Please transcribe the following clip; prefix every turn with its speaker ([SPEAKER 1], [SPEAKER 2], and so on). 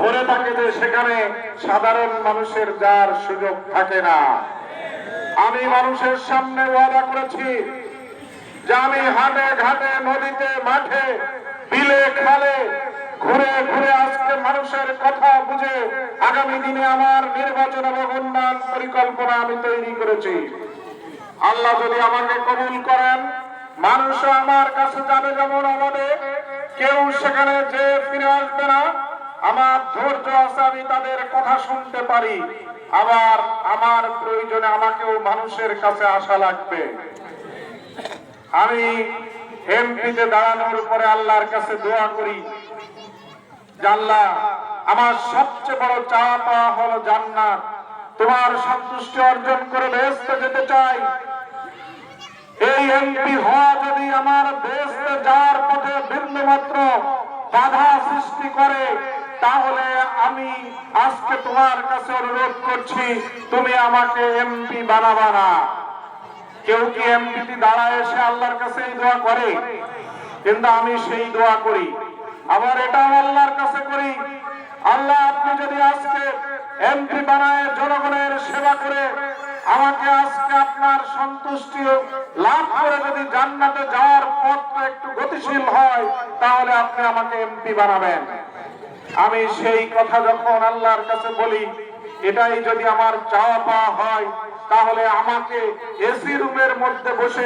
[SPEAKER 1] ভরে থাকে যে সেখানে সাধারণ মানুষের যাওয়ার সুযোগ থাকে না। আমি মানুষের সামনে ওয়াদা করেছি যে আমি হাটে ঘাটে নদীতে মাঠে বিলে খালে ঘুরে ঘুরে আজকে মানুষের কথা বুঝে আগামী দিনে আমার নির্বাচন এবং উন্নয়ন পরিকল্পনা আমি তৈরি করেছি। আল্লাহ যদি আমাকে কবুল করেন, মানুষ আমার কাছে যাবে যেমন আমাদের, কেউ সেখানে যে ফিরে আসবে না। আমার ধৈর্য আছে, আমি তাদের কথা শুনতে পারি। আবার আমার প্রয়োজনে আমাকেও মানুষের কাছে আসা লাগবে। আমি এমপিতে দাঁড়ানোর পরে আল্লাহর কাছে দোয়া করি যে আল্লাহ, আমার সবচেয়ে বড় চাওয়া পাওয়া হলো জান্নাত। তোমার সন্তুষ্টি অর্জন করে বেহেশতে যেতে চাই। এই এমপি হওয়া যদি আমার বেহেশতে যাওয়ার পথে বিন্দুমাত্র বাধা সৃষ্টি করে, তাহলে আমি আজকে তোমার কাছে অনুরোধ করছি, তুমি আমাকে এমপি বানাবা না। কেউ কি এমপিতে দাঁড়ায় এসে আল্লাহর কাছে এই দোয়া করে? কিন্তু আমি সেই দোয়া করি। আবার এটাও আল্লাহর কাছে করি, আল্লাহ আপনি যদি আজকে এমপি বানায় জনগণের সেবা করে আমাকে আজকে আপনার সন্তুষ্টি লাভ করে যদি জান্নাতে যাওয়ার পথটা একটু গতিশীল হয়, তাহলে আপনি আমাকে এমপি বানাবেন। আমি সেই কথা যখন আল্লাহর কাছে বলি, এটাই যদি আমার চাওয়া পাওয়া হয়, তাহলে আমাকে এসি রুমের মধ্যে বসে